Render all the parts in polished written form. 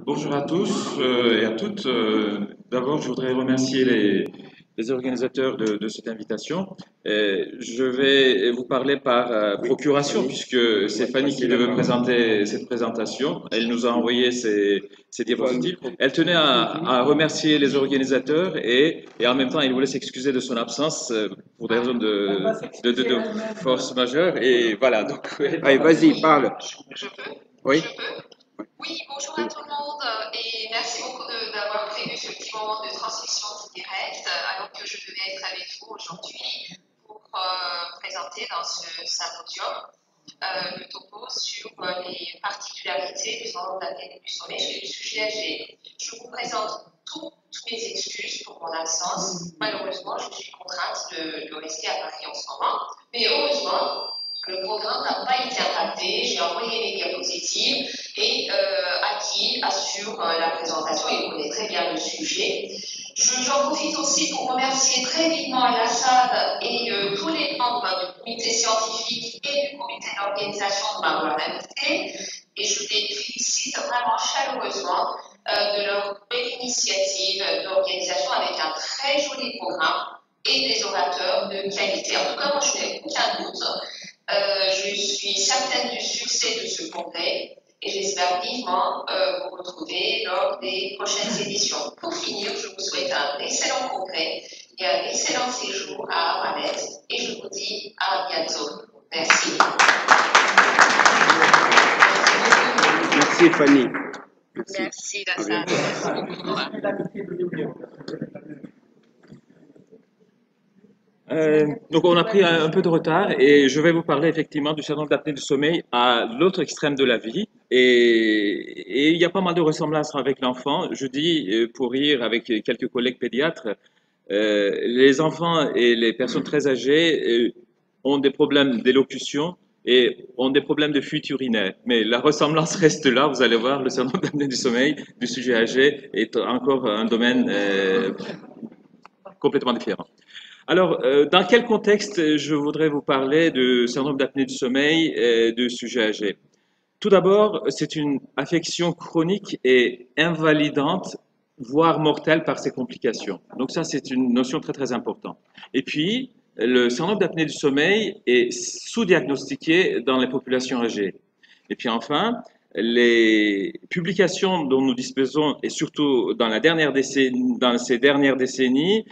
Bonjour à tous et à toutes. D'abord, je voudrais remercier les organisateurs de cette invitation. Je vais vous parler par procuration, puisque c'est Fanny qui devait présenter cette présentation. Elle nous a envoyé ses diapositives. Elle tenait à remercier les organisateurs et en même temps, elle voulait s'excuser de son absence pour des raisons de force majeure. Et voilà, donc. Allez, vas-y, parle. Je peux? Oui. Je peux? Oui, bonjour à tout le monde et merci beaucoup d'avoir prévu ce petit moment de transmission directe alors que je devais être avec vous aujourd'hui pour présenter dans ce symposium le topo sur les particularités du syndrome d'apnée du sommeil chez le sujet âgé. Je vous présente toutes mes excuses pour mon absence. Malheureusement, je suis contrainte de rester à Paris en ce moment, mais heureusement, le programme n'a pas été impacté. J'ai envoyé les diapositives et Aki assure la présentation. Il connaît très bien le sujet. J'en profite aussi pour remercier très vivement Alassane et tous les membres du comité scientifique et du comité d'organisation de m'avoir invité. Et je les félicite vraiment chaleureusement de leur belle initiative d'organisation avec un très joli programme et des orateurs de qualité. En tout cas, moi, je n'ai aucun doute. Je suis certaine du succès de ce congrès et j'espère vivement vous retrouver lors des prochaines éditions. Pour finir, je vous souhaite un excellent congrès et un excellent séjour à Armanet et je vous dis à bientôt. Merci. Merci, Fanny. Merci, Lassane. Merci beaucoup. Donc on a pris un peu de retard et je vais vous parler effectivement du syndrome d'apnée du sommeil à l'autre extrême de la vie et il y a pas mal de ressemblances avec l'enfant. Je dis pour rire avec quelques collègues pédiatres, les enfants et les personnes très âgées ont des problèmes d'élocution et ont des problèmes de fuite urinaire. Mais la ressemblance reste là, vous allez voir, le syndrome d'apnée du sommeil du sujet âgé est encore un domaine complètement différent. Alors, dans quel contexte je voudrais vous parler de syndrome d'apnée du sommeil et de sujet âgé? Tout d'abord, c'est une affection chronique et invalidante, voire mortelle par ses complications. Donc ça, c'est une notion très très importante. Et puis, le syndrome d'apnée du sommeil est sous-diagnostiqué dans les populations âgées. Et puis enfin, les publications dont nous disposons, et surtout dans dans ces dernières décennies,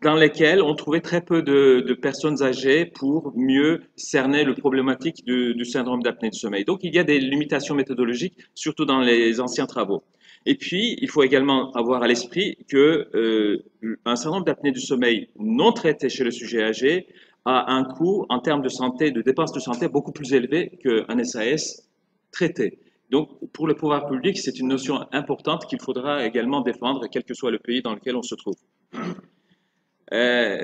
dans lesquelles on trouvait très peu de personnes âgées pour mieux cerner le problématique du syndrome d'apnée du sommeil. Donc, il y a des limitations méthodologiques, surtout dans les anciens travaux. Et puis, il faut également avoir à l'esprit que un syndrome d'apnée du sommeil non traité chez le sujet âgé a un coût en termes de santé, de dépenses de santé beaucoup plus élevé qu'un SAS traité. Donc, pour le pouvoir public, c'est une notion importante qu'il faudra également défendre, quel que soit le pays dans lequel on se trouve.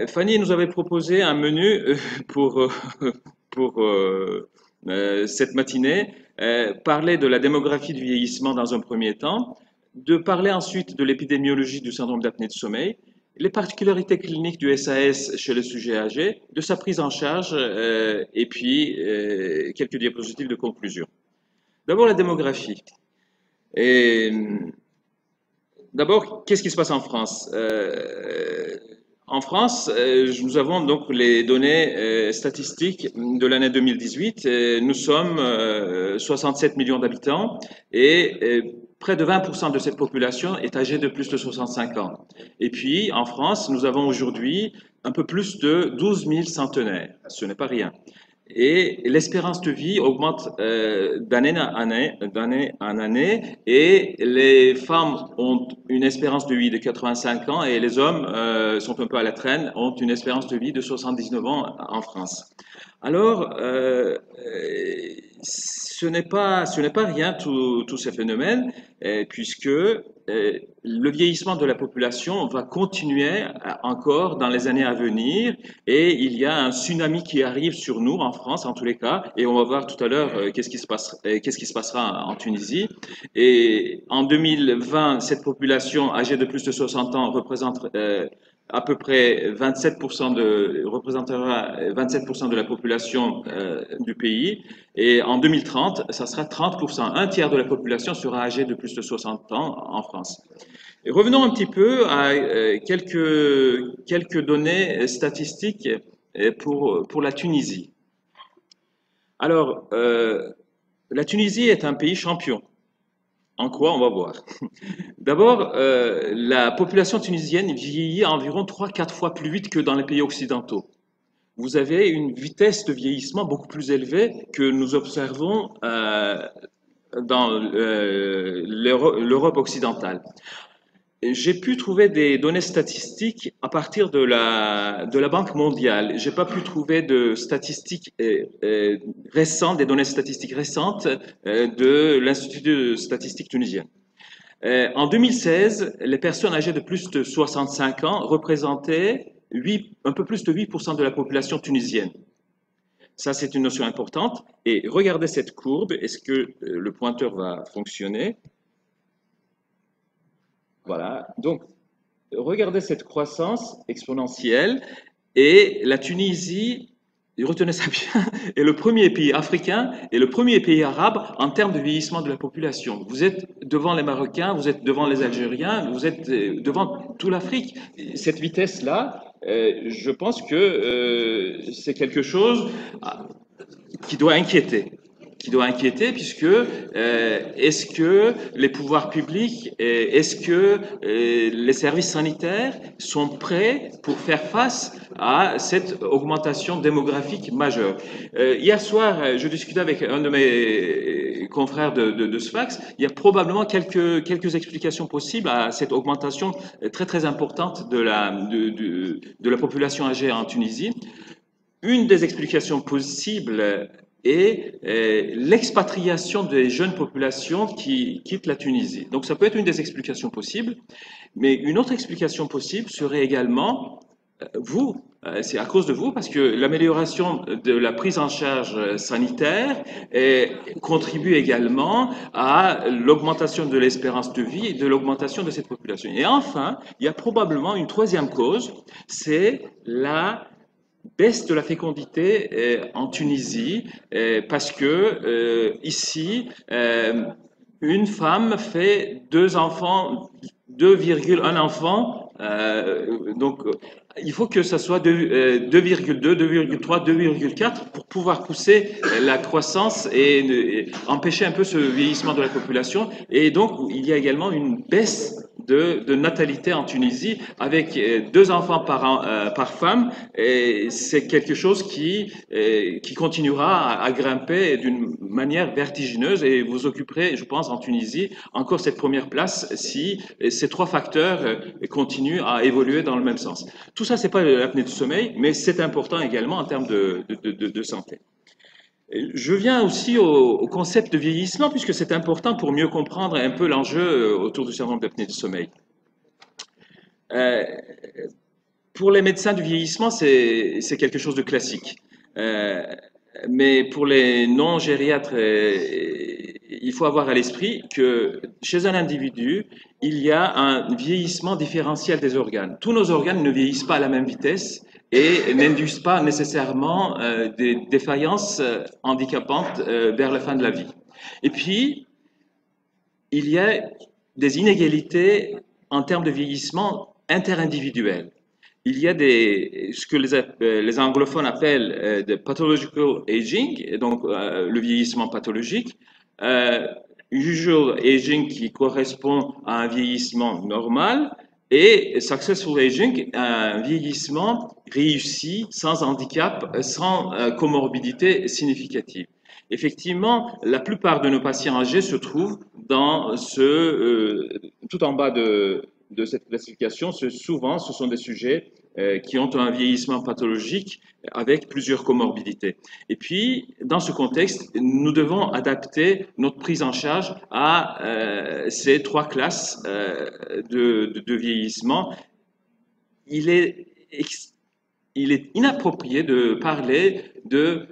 Fanny nous avait proposé un menu pour, pour cette matinée, parler de la démographie du vieillissement dans un premier temps, de parler ensuite de l'épidémiologie du syndrome d'apnée du sommeil, les particularités cliniques du SAS chez le sujet âgé, de sa prise en charge et puis quelques diapositives de conclusion. D'abord la démographie. Et d'abord, qu'est-ce qui se passe en France? En France, nous avons donc les données statistiques de l'année 2018. Nous sommes 67 millions d'habitants et près de 20% de cette population est âgée de plus de 65 ans. Et puis, en France, nous avons aujourd'hui un peu plus de 12 000 centenaires. Ce n'est pas rien. Et l'espérance de vie augmente d'année en année, et les femmes ont une espérance de vie de 85 ans et les hommes sont un peu à la traîne, ont une espérance de vie de 79 ans en France. Alors, ce n'est pas rien tous ces phénomènes, puisque le vieillissement de la population va continuer encore dans les années à venir, et il y a un tsunami qui arrive sur nous en France en tous les cas, et on va voir tout à l'heure qu'est-ce qui se passera en Tunisie. Et en 2020, cette population âgée de plus de 60 ans représente à peu près 27% représentera 27% de la population du pays. Et en 2030, ça sera 30%. Un tiers de la population sera âgée de plus de 60 ans en France. Et revenons un petit peu à quelques données statistiques pour la Tunisie. Alors, la Tunisie est un pays champion. En quoi? On va voir. D'abord, la population tunisienne vieillit à environ 3-4 fois plus vite que dans les pays occidentaux. Vous avez une vitesse de vieillissement beaucoup plus élevée que nous observons dans l'Europe occidentale. J'ai pu trouver des données statistiques à partir de la Banque mondiale. J'ai pas pu trouver de statistiques récentes, des données statistiques récentes de l'Institut de statistique tunisien. En 2016, les personnes âgées de plus de 65 ans représentaient un peu plus de 8% de la population tunisienne. Ça, c'est une notion importante. Et regardez cette courbe. Est-ce que le pointeur va fonctionner? Voilà. Donc, regardez cette croissance exponentielle. Et la Tunisie, retenez ça bien, est le premier pays africain et le premier pays arabe en termes de vieillissement de la population. Vous êtes devant les Marocains, vous êtes devant les Algériens, vous êtes devant toute l'Afrique. Cette vitesse-là, je pense que c'est quelque chose qui doit inquiéter. Puisque est-ce que les pouvoirs publics, est-ce que les services sanitaires sont prêts pour faire face à cette augmentation démographique majeure? Hier soir, je discutais avec un de mes confrères de Sfax. Il y a probablement quelques explications possibles à cette augmentation très très importante de la population âgée en Tunisie. Une des explications possibles et l'expatriation des jeunes populations qui quittent la Tunisie. Donc ça peut être une des explications possibles, mais une autre explication possible serait également c'est à cause de vous, parce que l'amélioration de la prise en charge sanitaire contribue également à l'augmentation de l'espérance de vie et de l'augmentation de cette population. Et enfin, il y a probablement une troisième cause, c'est la baisse de la fécondité en Tunisie, parce que ici, une femme fait 2,1 enfants, donc il faut que ça soit 2,2, 2,3, 2,4 pour pouvoir pousser la croissance et empêcher un peu ce vieillissement de la population. Et donc, il y a également une baisse de natalité en Tunisie avec 2 enfants par femme. Et c'est quelque chose qui continuera à grimper d'une manière vertigineuse et vous occuperez, je pense, en Tunisie encore cette première place si ces 3 facteurs continuent à évoluer dans le même sens. Tout ça, c'est pas l'apnée du sommeil, mais c'est important également en termes de santé. Je viens aussi au concept de vieillissement, puisque c'est important pour mieux comprendre un peu l'enjeu autour du syndrome d'apnée du sommeil. Pour les médecins du vieillissement, c'est quelque chose de classique. Mais pour les non-gériatres, il faut avoir à l'esprit que chez un individu, il y a un vieillissement différentiel des organes. Tous nos organes ne vieillissent pas à la même vitesse et n'induisent pas nécessairement des défaillances handicapantes vers la fin de la vie. Et puis, il y a des inégalités en termes de vieillissement interindividuel. Il y a ce que les anglophones appellent de pathological aging, donc le vieillissement pathologique, usual aging qui correspond à un vieillissement normal, et successful aging, un vieillissement réussi, sans handicap, sans comorbidité significative. Effectivement, la plupart de nos patients âgés se trouvent dans tout en bas de cette classification. Souvent, ce sont des sujets qui ont un vieillissement pathologique avec plusieurs comorbidités. Et puis, dans ce contexte, nous devons adapter notre prise en charge à ces 3 classes de vieillissement. Il est inapproprié de parler de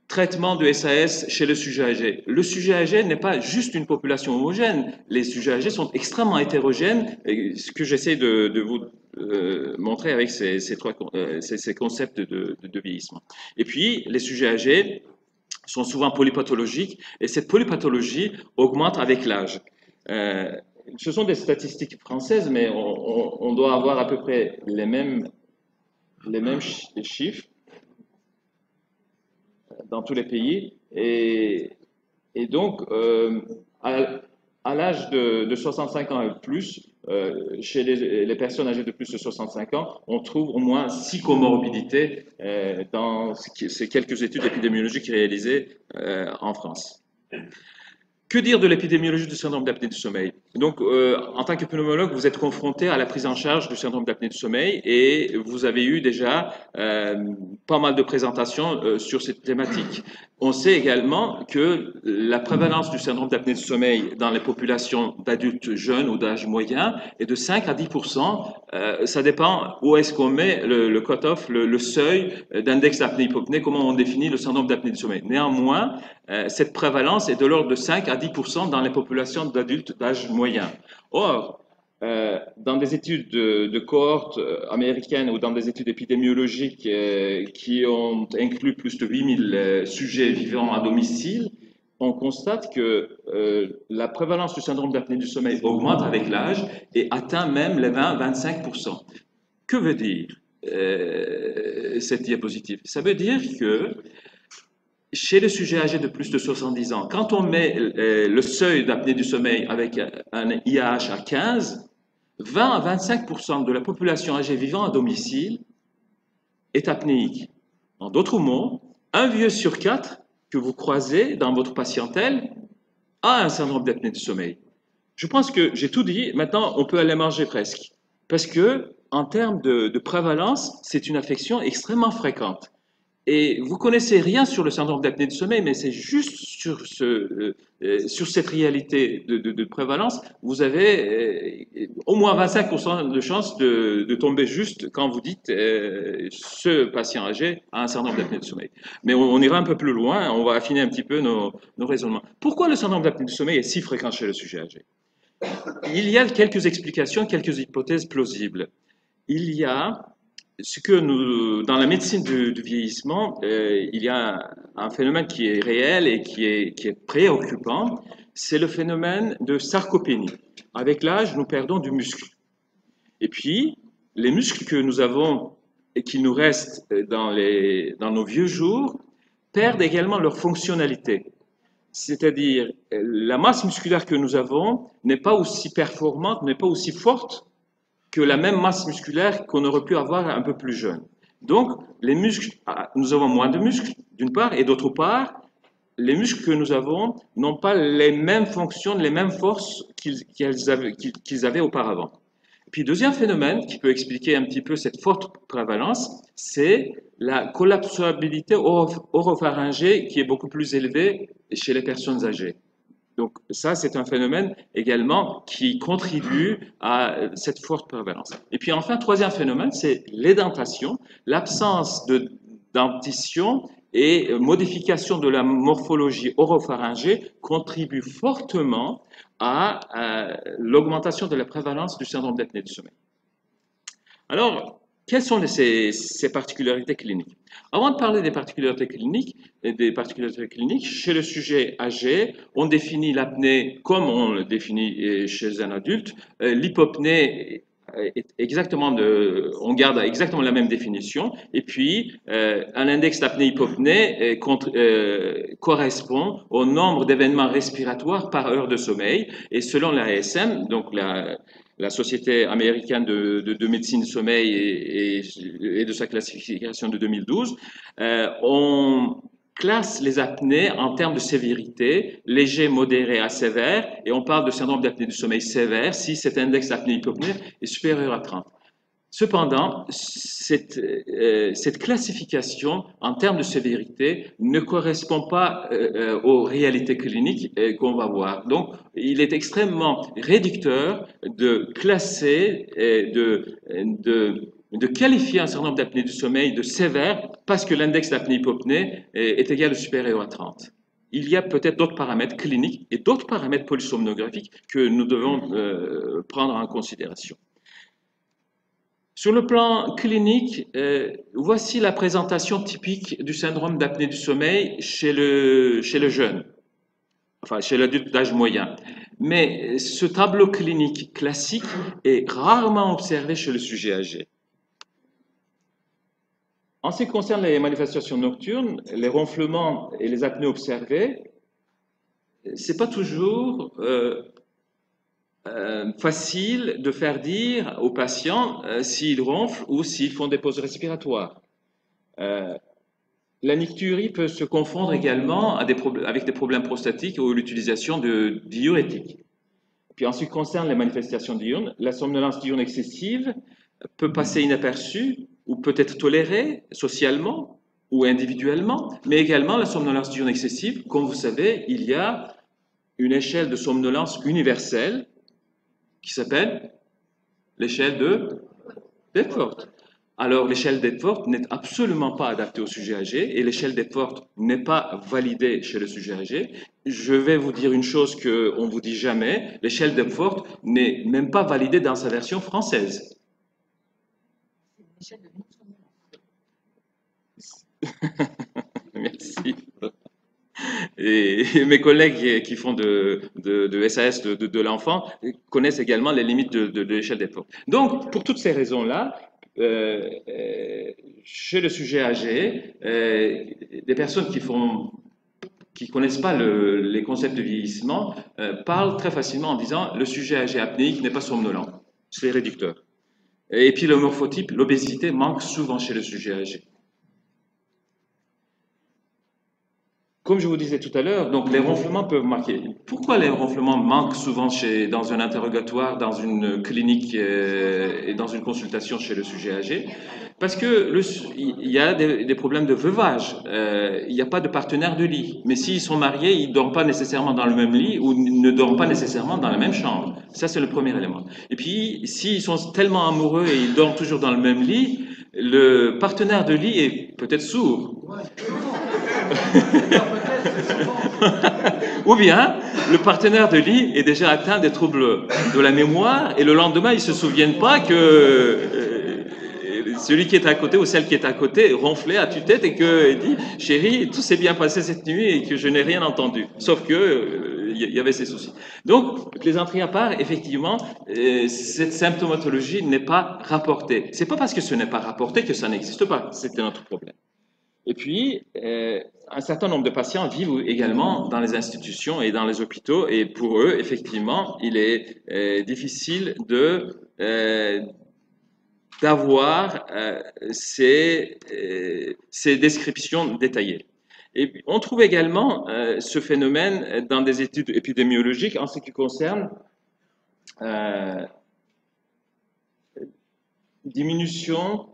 traitement de SAS chez le sujet âgé. Le sujet âgé n'est pas juste une population homogène. Les sujets âgés sont extrêmement hétérogènes. Et ce que j'essaie de vous montrer avec ces concepts de vieillissement. Et puis, les sujets âgés sont souvent polypathologiques et cette polypathologie augmente avec l'âge. Ce sont des statistiques françaises, mais on doit avoir à peu près les mêmes chiffres dans tous les pays. Et donc, à l'âge de 65 ans et plus, chez les personnes âgées de plus de 65 ans, on trouve au moins 6 comorbidités dans ces quelques études épidémiologiques réalisées en France. Que dire de l'épidémiologie du syndrome d'apnée du sommeil? Donc, en tant que pneumologue, vous êtes confronté à la prise en charge du syndrome d'apnée du sommeil et vous avez eu déjà pas mal de présentations sur cette thématique. On sait également que la prévalence du syndrome d'apnée du sommeil dans les populations d'adultes jeunes ou d'âge moyen est de 5 à 10%. Ça dépend où est-ce qu'on met le cut-off, le seuil d'index d'apnée-hypopnée, comment on définit le syndrome d'apnée du sommeil. Néanmoins, cette prévalence est de l'ordre de 5 à 10% dans les populations d'adultes d'âge moyen. Or, dans des études de cohortes américaines ou dans des études épidémiologiques qui ont inclus plus de 8000 sujets vivant à domicile, on constate que la prévalence du syndrome d'apnée du sommeil augmente avec l'âge et atteint même les 20-25%. Que veut dire cette diapositive? Ça veut dire que chez les sujets âgés de plus de 70 ans, quand on met le seuil d'apnée du sommeil avec un IAH à 15, 20 à 25% de la population âgée vivant à domicile est apnéique. En d'autres mots, un vieux sur 4 que vous croisez dans votre patientèle a un syndrome d'apnée du sommeil. Je pense que j'ai tout dit. Maintenant, on peut aller manger presque. Parce que, en termes de prévalence, c'est une affection extrêmement fréquente. Et vous connaissez rien sur le syndrome d'apnée du sommeil, mais c'est juste sur cette réalité de prévalence, vous avez au moins 25% de chances de tomber juste quand vous dites ce patient âgé a un syndrome d'apnée du sommeil. Mais on ira un peu plus loin, on va affiner un petit peu nos raisonnements. Pourquoi le syndrome d'apnée du sommeil est si fréquent chez le sujet âgé? Il y a quelques explications, quelques hypothèses plausibles. Il y a ce que nous, dans la médecine du vieillissement, il y a un phénomène qui est réel et qui est préoccupant, c'est le phénomène de sarcopénie. Avec l'âge, nous perdons du muscle. Et puis, les muscles que nous avons et qui nous restent dans nos vieux jours perdent également leur fonctionnalité. C'est-à-dire, la masse musculaire que nous avons n'est pas aussi performante, n'est pas aussi forte que la même masse musculaire qu'on aurait pu avoir un peu plus jeune. Donc, les muscles, nous avons moins de muscles, d'une part, et d'autre part, les muscles que nous avons n'ont pas les mêmes fonctions, les mêmes forces qu'ils avaient auparavant. Et puis, deuxième phénomène qui peut expliquer un petit peu cette forte prévalence, c'est la collapsabilité oropharyngée qui est beaucoup plus élevée chez les personnes âgées. Donc ça, c'est un phénomène également qui contribue à cette forte prévalence. Et puis enfin, troisième phénomène, c'est l'édentation, l'absence de dentition et modification de la morphologie oropharyngée contribue fortement à l'augmentation de la prévalence du syndrome d'apnée du sommeil. Alors, quelles sont ces particularités cliniques? Avant de parler des particularités cliniques, chez le sujet âgé, on définit l'apnée comme on le définit chez un adulte. L'hypopnée est on garde exactement la même définition. Et puis, un index d'apnée-hypopnée correspond au nombre d'événements respiratoires par heure de sommeil. Et selon la ASM, donc la Société américaine de médecine du sommeil et de sa classification de 2012, on classe les apnées en termes de sévérité, léger, modéré à sévère, et on parle de syndrome d'apnée du sommeil sévère si cet index d'apnée-hypopnée est supérieur à 30. Cependant, cette classification en termes de sévérité ne correspond pas aux réalités cliniques qu'on va voir. Donc, il est extrêmement réducteur de classer, de qualifier un certain nombre d'apnées du sommeil de sévère parce que l'index d'apnée-hypopnée est égal ou supérieur à 30. Il y a peut-être d'autres paramètres cliniques et d'autres paramètres polysomnographiques que nous devons prendre en considération. Sur le plan clinique, voici la présentation typique du syndrome d'apnée du sommeil chez le jeune, enfin chez l'adulte d'âge moyen. Mais ce tableau clinique classique est rarement observé chez le sujet âgé. En ce qui concerne les manifestations nocturnes, les ronflements et les apnées observées, c'est pas toujours facile de faire dire aux patients s'ils ronflent ou s'ils font des pauses respiratoires. La nicturie peut se confondre également avec des problèmes prostatiques ou l'utilisation de diurétiques. Puis en ce qui concerne les manifestations diurnes, la somnolence diurne excessive peut passer inaperçue ou peut être tolérée socialement ou individuellement, mais également la somnolence diurne excessive, comme vous savez, il y a une échelle de somnolence universelle qui s'appelle l'échelle d'Epworth. Alors, l'échelle d'Epworth n'est absolument pas adaptée au sujet âgé et l'échelle d'Epworth n'est pas validée chez le sujet âgé. Je vais vous dire une chose qu'on ne vous dit jamais, l'échelle d'Epworth n'est même pas validée dans sa version française. Merci. Et mes collègues qui font de SAS de l'enfant connaissent également les limites de l'échelle d'Epworth. Donc, pour toutes ces raisons-là, chez le sujet âgé, des personnes qui connaissent pas les concepts de vieillissement parlent très facilement en disant le sujet âgé apnéique n'est pas somnolent. C'est réducteur. Et puis le morphotype, l'obésité manque souvent chez le sujet âgé. Comme je vous disais tout à l'heure, donc les ronflements peuvent manquer. Pourquoi les ronflements manquent souvent dans un interrogatoire, dans une clinique et dans une consultation chez le sujet âgé? Parce que il y a des problèmes de veuvage. Il n'y a pas de partenaire de lit. Mais s'ils sont mariés, ils ne dorment pas nécessairement dans le même lit ou ne dorment pas nécessairement dans la même chambre. Ça, c'est le premier élément. Et puis, s'ils sont tellement amoureux et ils dorment toujours dans le même lit, le partenaire de lit est peut-être sourd. Ou bien, le partenaire de lit est déjà atteint des troubles de la mémoire et le lendemain, ils ne se souviennent pas que celui qui est à côté ou celle qui est à côté ronflait à tue-tête et qu'il dit « Chérie, tout s'est bien passé cette nuit et que je n'ai rien entendu. » Sauf que il y avait ces soucis. Donc, plaisanterie à part, effectivement, cette symptomatologie n'est pas rapportée. C'est pas parce que ce n'est pas rapporté que ça n'existe pas. C'est un autre problème. Et puis, un certain nombre de patients vivent également dans les institutions et dans les hôpitaux, et pour eux, effectivement, il est difficile d'avoir ces descriptions détaillées. Et on trouve également ce phénomène dans des études épidémiologiques en ce qui concerne diminution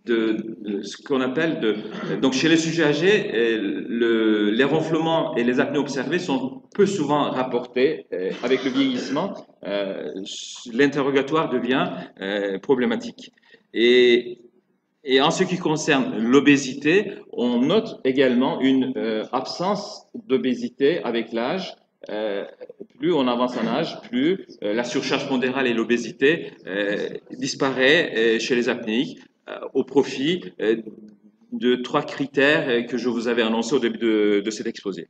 de ce qu'on appelle donc chez les sujets âgés, les ronflements et les apnées observées sont peu souvent rapportés. Avec le vieillissement, l'interrogatoire devient problématique. Et en ce qui concerne l'obésité, on note également une absence d'obésité avec l'âge. Plus on avance en âge, plus la surcharge pondérale et l'obésité disparaît chez les apnéiques au profit de 3 critères que je vous avais annoncés au début de cet exposé.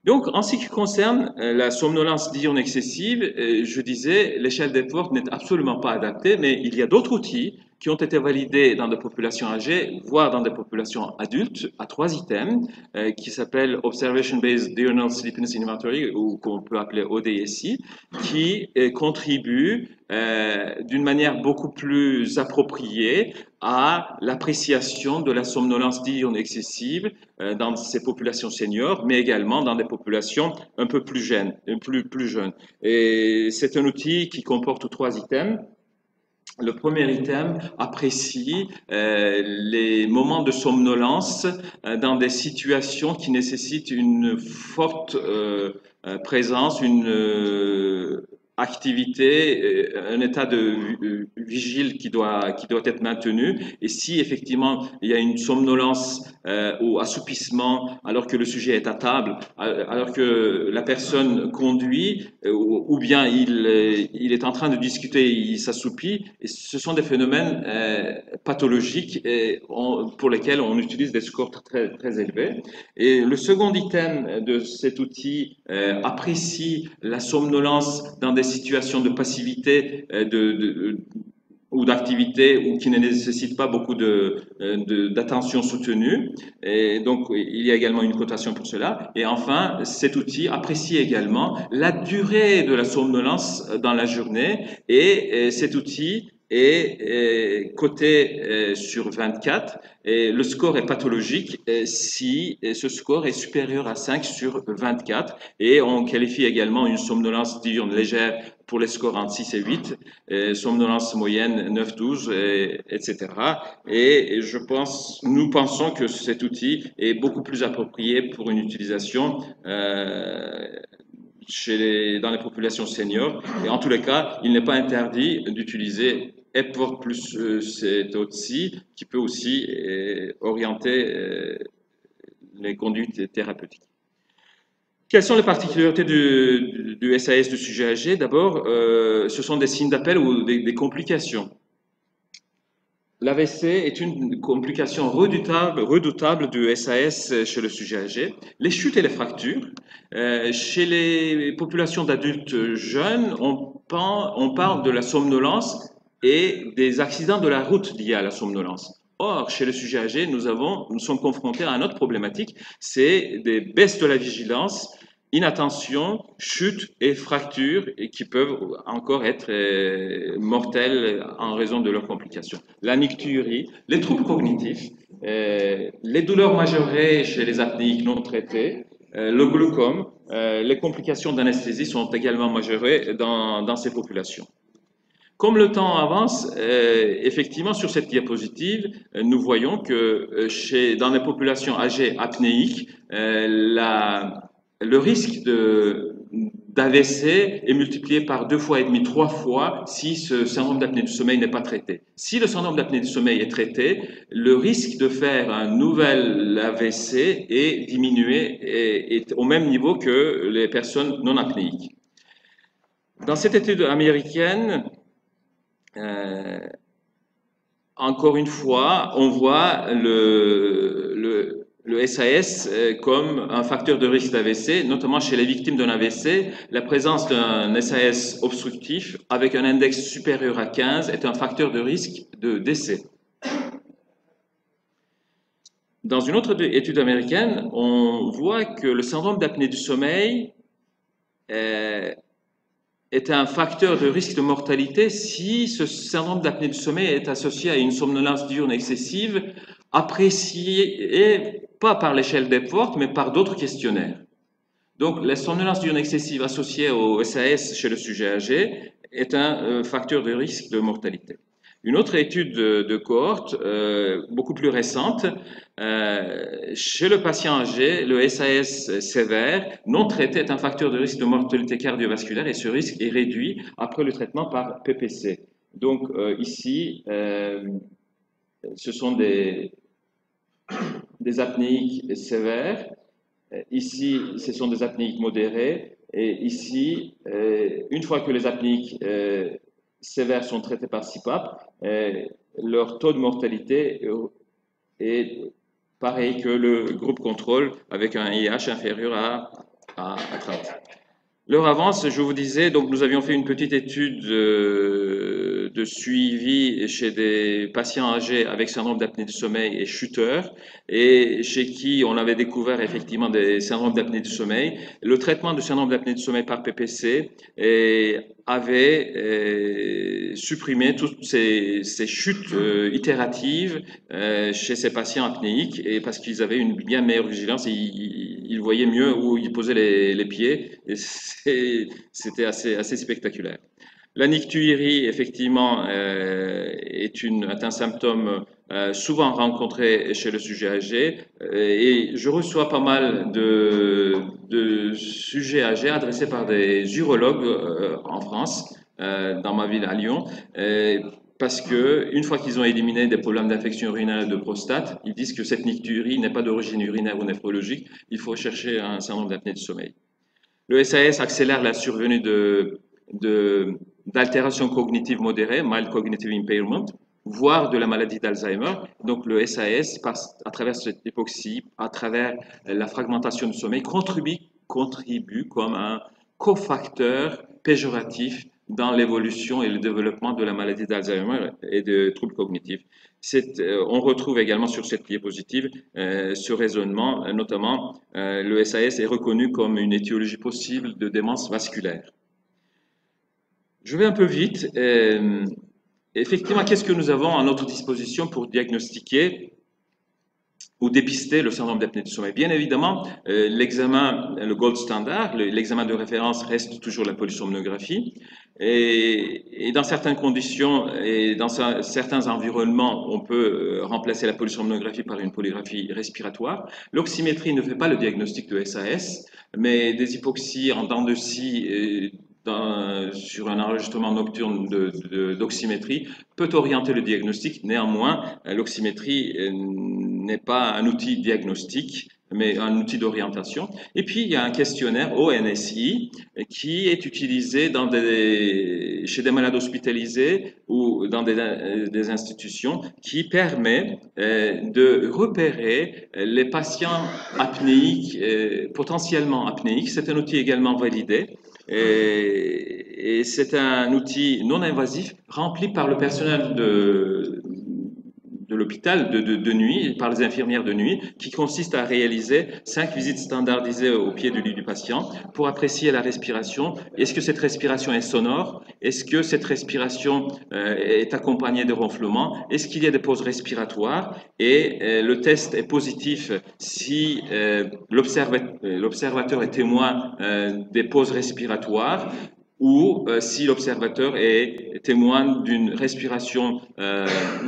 Donc, en ce qui concerne la somnolence diurne excessive, je disais, l'échelle d'Epworth n'est absolument pas adaptée, mais il y a d'autres outils qui ont été validés dans des populations âgées, voire dans des populations adultes, à 3 items, qui s'appellent Observation Based Diurnal Sleepiness Inventory, ou qu'on peut appeler ODSI, qui contribuent d'une manière beaucoup plus appropriée à l'appréciation de la somnolence diurne excessive dans ces populations seniors, mais également dans des populations un peu plus jeunes. Et c'est un outil qui comporte 3 items. Le premier item apprécie les moments de somnolence dans des situations qui nécessitent une forte présence, une activité, un état de vigile qui doit être maintenu. Et si effectivement il y a une somnolence ou assoupissement alors que le sujet est à table, alors que la personne conduit, ou bien il est en train de discuter, il s'assoupit, et ce sont des phénomènes pathologiques pour lesquels on utilise des scores très, très élevés. Et le second item de cet outil apprécie la somnolence dans des situations de passivité ou d'activité ou qui ne nécessitent pas beaucoup d'attention soutenue. Et donc, il y a également une cotation pour cela. Et enfin, cet outil apprécie également la durée de la somnolence dans la journée. Et cet outil est coté sur 24 et le score est pathologique si ce score est supérieur à 5 sur 24 et on qualifie également une somnolence diurne légère pour les scores entre 6 et 8, somnolence moyenne 9-12, etc. Et nous pensons que cet outil est beaucoup plus approprié pour une utilisation dans les populations seniors. Et en tous les cas, il n'est pas interdit d'utiliser Epworth plus cet outil qui peut aussi orienter les conduites thérapeutiques. Quelles sont les particularités du SAS du sujet âgé? D'abord, ce sont des signes d'appel ou des complications. L'AVC est une complication redoutable du SAS chez le sujet âgé. Les chutes et les fractures. Chez les populations d'adultes jeunes, on parle de la somnolence et des accidents de la route liés à la somnolence. Or, chez le sujet âgé, nous sommes confrontés à une autre problématique, c'est des baisses de la vigilance, inattention, chute et fractures et qui peuvent encore être mortelles en raison de leurs complications. La nicturie, les troubles cognitifs, les douleurs majorées chez les apnéiques non traitées, le glaucome, les complications d'anesthésie sont également majorées dans ces populations. Comme le temps avance, effectivement, sur cette diapositive, nous voyons que dans les populations âgées apnéiques, le risque d'AVC est multiplié par 2,5 fois, 3 fois si ce syndrome d'apnée du sommeil n'est pas traité. Si le syndrome d'apnée du sommeil est traité, le risque de faire un nouvel AVC est diminué et est au même niveau que les personnes non apnéiques. Dans cette étude américaine, encore une fois, on voit le SAS comme un facteur de risque d'AVC, notamment chez les victimes d'un AVC. La présence d'un SAS obstructif avec un index supérieur à 15 est un facteur de risque de décès. Dans une autre étude américaine, on voit que le syndrome d'apnée du sommeil est un facteur de risque de mortalité si ce syndrome d'apnée du sommeil est associé à une somnolence diurne excessive, appréciée pas par l'échelle d'Epworth, mais par d'autres questionnaires. Donc, la somnolence diurne excessive associée au SAS chez le sujet âgé est un facteur de risque de mortalité. Une autre étude de cohorte, beaucoup plus récente, chez le patient âgé, le SAS sévère non traité est un facteur de risque de mortalité cardiovasculaire et ce risque est réduit après le traitement par PPC. Donc ici, ce sont des apnéiques sévères. Ici, ce sont des apnéiques modérées. Et ici, une fois que les apnéiques sévères sont traités par CPAP, leur taux de mortalité est pareil que le groupe contrôle avec un IH inférieur à 30. L'heure avance, je vous disais, donc nous avions fait une petite étude de suivi chez des patients âgés avec syndrome d'apnée du sommeil et chuteurs, et chez qui on avait découvert effectivement des syndromes d'apnée du sommeil. Le traitement du syndrome d'apnée du sommeil par PPC avait supprimé toutes ces chutes itératives chez ces patients apnéiques, et parce qu'ils avaient une bien meilleure vigilance, et ils voyaient mieux où ils posaient les pieds, et c'était assez spectaculaire. La nicturie, effectivement, est un symptôme souvent rencontrés chez le sujet âgé, et je reçois pas mal de sujets âgés adressés par des urologues en France, dans ma ville à Lyon, parce que une fois qu'ils ont éliminé des problèmes d'infection urinaire et de prostate, ils disent que cette nicturie n'est pas d'origine urinaire ou néphrologique, il faut chercher un syndrome d'apnée du sommeil. Le SAS accélère la survenue d'altérations cognitives modérées, mild cognitive impairment, voire de la maladie d'Alzheimer. Donc le SAS, à travers cette hypoxie, à travers la fragmentation du sommeil, contribue comme un cofacteur péjoratif dans l'évolution et le développement de la maladie d'Alzheimer et de troubles cognitifs. On retrouve également sur cette diapositive ce raisonnement, notamment le SAS est reconnu comme une étiologie possible de démence vasculaire. Je vais un peu vite. Effectivement, qu'est-ce que nous avons à notre disposition pour diagnostiquer ou dépister le syndrome d'apnée du sommeil? Bien évidemment, l'examen, le gold standard, l'examen de référence reste toujours la polysomnographie. Et dans certaines conditions et dans certains environnements, on peut remplacer la polysomnographie par une polygraphie respiratoire. L'oxymétrie ne fait pas le diagnostic de SAS, mais des hypoxies en dents de scie sur un enregistrement nocturne d'oxymétrie peut orienter le diagnostic. Néanmoins, l'oxymétrie n'est pas un outil diagnostique, mais un outil d'orientation. Et puis, il y a un questionnaire ONSI qui est utilisé chez des malades hospitalisés ou dans des institutions qui permet de repérer les patients apnéiques, potentiellement apnéiques. C'est un outil également validé. Et c'est un outil non invasif rempli par le personnel de l'hôpital de nuit, par les infirmières de nuit, qui consiste à réaliser 5 visites standardisées au pied du lit du patient pour apprécier la respiration. Est-ce que cette respiration est sonore? Est-ce que cette respiration est accompagnée de ronflements? Est-ce qu'il y a des pauses respiratoires? Et le test est positif si l'observateur est témoin des pauses respiratoires, ou si l'observateur est témoin d'une respiration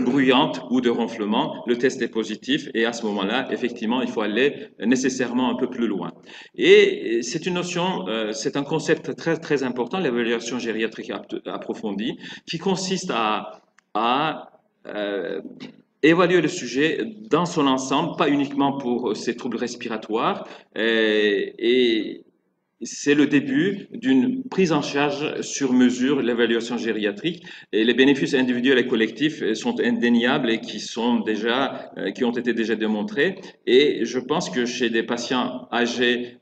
bruyante ou de ronflement, le test est positif et à ce moment-là, effectivement, il faut aller nécessairement un peu plus loin. Et c'est une notion, c'est un concept très, très important, l'évaluation gériatrique approfondie, qui consiste à évaluer le sujet dans son ensemble, pas uniquement pour ses troubles respiratoires, et c'est le début d'une prise en charge sur mesure, l'évaluation gériatrique, et les bénéfices individuels et collectifs sont indéniables et qui ont été déjà démontrés. Et je pense que chez des patients âgés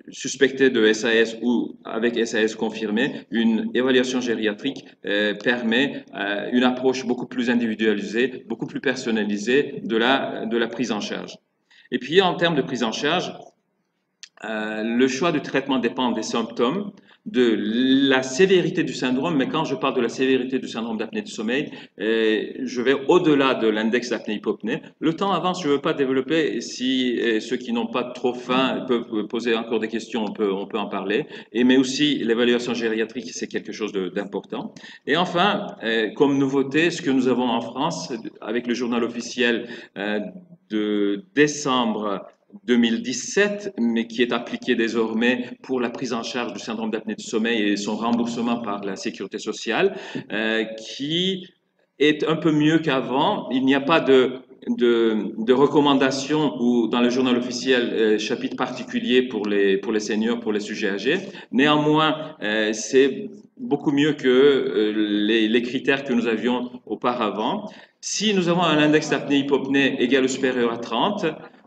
suspectés de SAS ou avec SAS confirmé, une évaluation gériatrique permet une approche beaucoup plus individualisée, beaucoup plus personnalisée de la prise en charge. Et puis en termes de prise en charge, le choix du traitement dépend des symptômes, de la sévérité du syndrome, mais quand je parle de la sévérité du syndrome d'apnée du sommeil, je vais au-delà de l'index d'apnée-hypopnée. Le temps avance, je ne veux pas développer, si ceux qui n'ont pas trop faim peuvent poser encore des questions, on peut en parler, mais aussi l'évaluation gériatrique, c'est quelque chose d'important. Et enfin, comme nouveauté, ce que nous avons en France, avec le journal officiel de décembre 2017, mais qui est appliqué désormais pour la prise en charge du syndrome d'apnée du sommeil et son remboursement par la sécurité sociale, qui est un peu mieux qu'avant. Il n'y a pas de recommandations ou dans le journal officiel chapitre particulier pour les seniors, pour les sujets âgés. Néanmoins, c'est beaucoup mieux que les critères que nous avions auparavant. Si nous avons un index d'apnée-hypopnée égal ou supérieur à 30,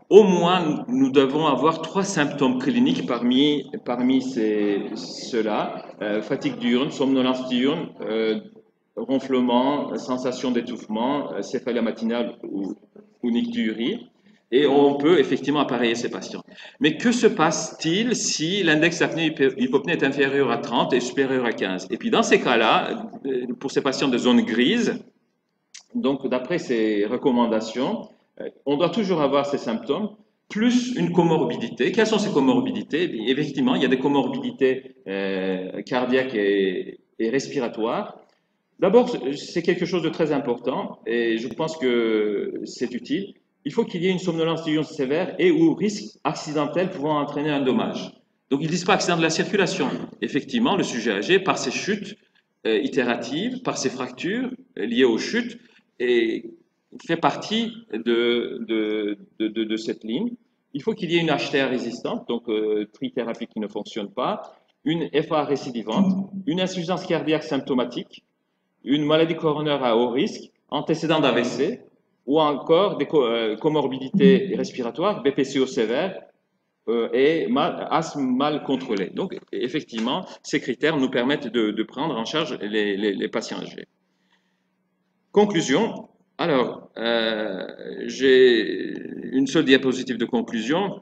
au moins, nous devons avoir 3 symptômes cliniques parmi ceux-là. Fatigue diurne, somnolence diurne, ronflement, sensation d'étouffement, céphalie matinale ou nicturie. Et on peut effectivement appareiller ces patients. Mais que se passe-t-il si l'index d'apnée-hypopnée est inférieur à 30 et supérieur à 15? Et puis dans ces cas-là, pour ces patients de zone grise, donc d'après ces recommandations, on doit toujours avoir ces symptômes, plus une comorbidité. Quelles sont ces comorbidités? Effectivement, il y a des comorbidités cardiaques et respiratoires. D'abord, c'est quelque chose de très important et je pense que c'est utile. Il faut qu'il y ait une somnolence diurne sévère et ou risque accidentel pouvant entraîner un dommage. Donc, ils disent pas accident de la circulation. Effectivement, le sujet âgé, par ses chutes itératives, par ses fractures liées aux chutes, et fait partie de cette ligne. Il faut qu'il y ait une HTA résistante, donc trithérapie qui ne fonctionne pas, une FA récidivante, une insuffisance cardiaque symptomatique, une maladie coronaire à haut risque, antécédent d'AVC, ou encore des comorbidités respiratoires, BPCO sévère et asthme mal contrôlé. Donc, effectivement, ces critères nous permettent de prendre en charge les patients âgés. Conclusion. Alors, j'ai une seule diapositive de conclusion.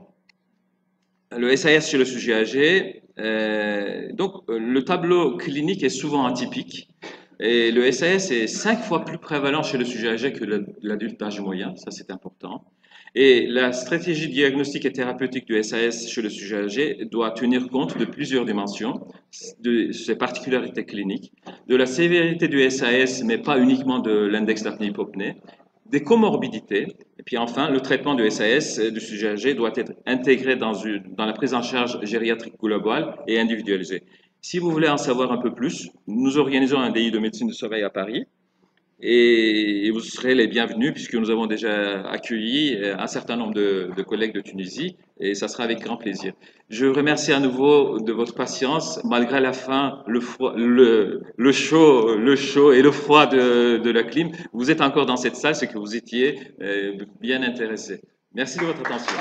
Le SAS chez le sujet âgé. Donc, le tableau clinique est souvent atypique. Et le SAS est 5 fois plus prévalent chez le sujet âgé que l'adulte d'âge moyen, ça c'est important. Et la stratégie diagnostique et thérapeutique du SAS chez le sujet âgé doit tenir compte de plusieurs dimensions, de ses particularités cliniques, de la sévérité du SAS, mais pas uniquement de l'index d'apnée-hypopnée, des comorbidités, et puis enfin, le traitement du SAS du sujet âgé doit être intégré dans la prise en charge gériatrique globale et individualisée. Si vous voulez en savoir un peu plus, nous organisons un DI de médecine de sommeil à Paris et vous serez les bienvenus puisque nous avons déjà accueilli un certain nombre de collègues de Tunisie et ça sera avec grand plaisir. Je vous remercie à nouveau de votre patience malgré la faim, le chaud et le froid de la clim. Vous êtes encore dans cette salle, c'est que vous étiez bien intéressés. Merci de votre attention.